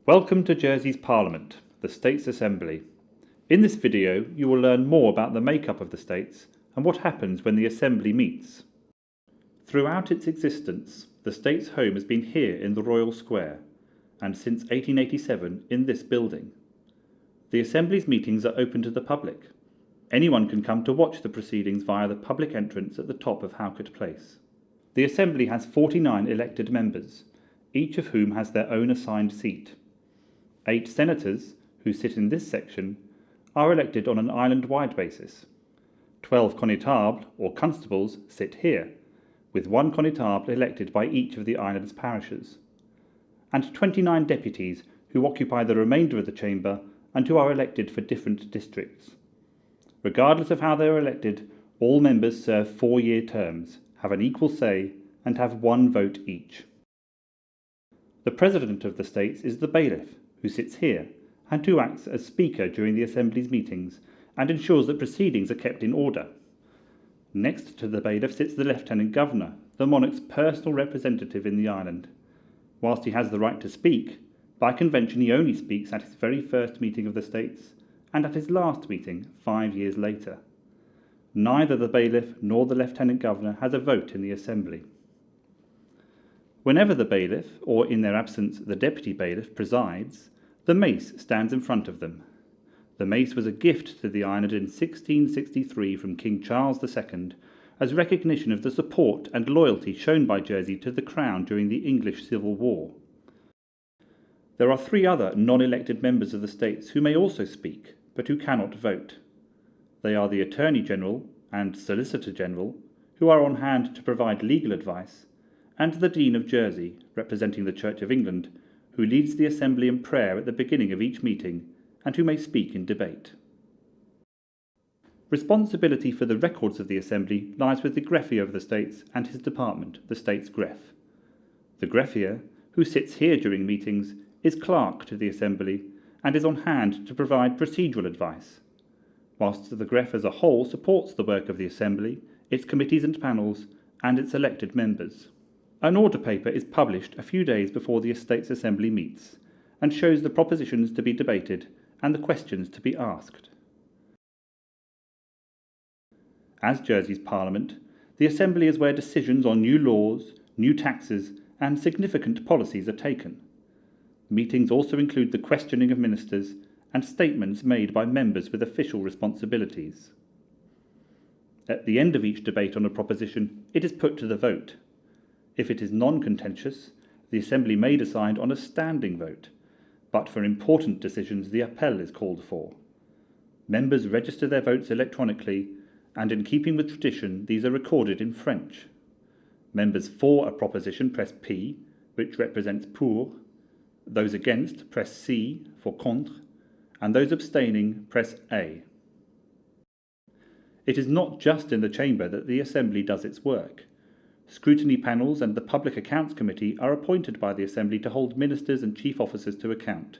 Welcome to Jersey's Parliament, the States Assembly. In this video you will learn more about the makeup of the States and what happens when the Assembly meets. Throughout its existence, the States' home has been here in the Royal Square, and since 1887 in this building. The Assembly's meetings are open to the public. Anyone can come to watch the proceedings via the public entrance at the top of Howcourt Place. The Assembly has 49 elected members, each of whom has their own assigned seat. 8 senators, who sit in this section, are elected on an island-wide basis. 12 connétables, or constables, sit here, with 1 connétable elected by each of the island's parishes, and 29 deputies who occupy the remainder of the chamber and who are elected for different districts. Regardless of how they are elected, all members serve 4-year terms, have an equal say, and have 1 vote each. The President of the States is the bailiff, who sits here, and who acts as Speaker during the Assembly's meetings and ensures that proceedings are kept in order. Next to the bailiff sits the Lieutenant Governor, the monarch's personal representative in the island. Whilst he has the right to speak, by convention he only speaks at his very first meeting of the States and at his last meeting 5 years later. Neither the bailiff nor the Lieutenant Governor has a vote in the Assembly. Whenever the bailiff, or in their absence the deputy bailiff, presides, the mace stands in front of them. The mace was a gift to the island in 1663 from King Charles II as recognition of the support and loyalty shown by Jersey to the Crown during the English Civil War. There are 3 other non-elected members of the States who may also speak, but who cannot vote. They are the Attorney General and Solicitor General, who are on hand to provide legal advice, and the Dean of Jersey, representing the Church of England, who leads the Assembly in prayer at the beginning of each meeting, and who may speak in debate. Responsibility for the records of the Assembly lies with the Greffier of the States and his department, the States Greff. The Greffier, who sits here during meetings, is clerk to the Assembly and is on hand to provide procedural advice, whilst the Greff as a whole supports the work of the Assembly, its committees and panels, and its elected members. An order paper is published a few days before the States Assembly meets and shows the propositions to be debated and the questions to be asked. As Jersey's Parliament, the Assembly is where decisions on new laws, new taxes, and significant policies are taken. Meetings also include the questioning of ministers and statements made by members with official responsibilities. At the end of each debate on a proposition, it is put to the vote. If it is non-contentious, the Assembly may decide on a standing vote, but for important decisions the appel is called for. Members register their votes electronically, and in keeping with tradition, these are recorded in French. Members for a proposition press P, which represents pour, those against press C for contre, and those abstaining press A. It is not just in the chamber that the Assembly does its work. Scrutiny panels and the Public Accounts Committee are appointed by the Assembly to hold ministers and chief officers to account.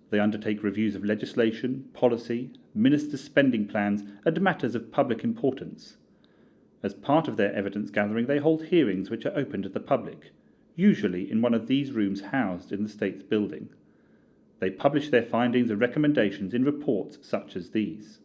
They undertake reviews of legislation, policy, ministers' spending plans, and matters of public importance. As part of their evidence gathering, they hold hearings which are open to the public, usually in one of these rooms housed in the States building. They publish their findings and recommendations in reports such as these.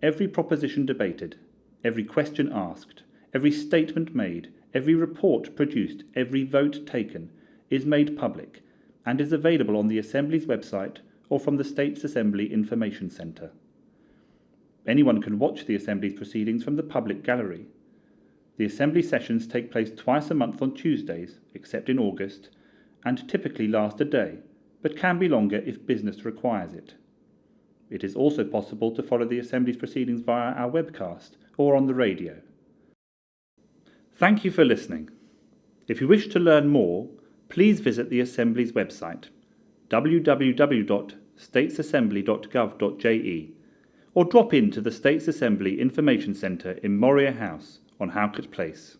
Every proposition debated, every question asked, every statement made, every report produced, every vote taken is made public and is available on the Assembly's website or from the States Assembly Information Centre. Anyone can watch the Assembly's proceedings from the public gallery. The Assembly sessions take place twice a month on Tuesdays, except in August, and typically last a day, but can be longer if business requires it. It is also possible to follow the Assembly's proceedings via our webcast or on the radio. Thank you for listening. If you wish to learn more, please visit the Assembly's website, www.statesassembly.gov.je, or drop in to the States Assembly Information Centre in Moria House on Howcourt Place.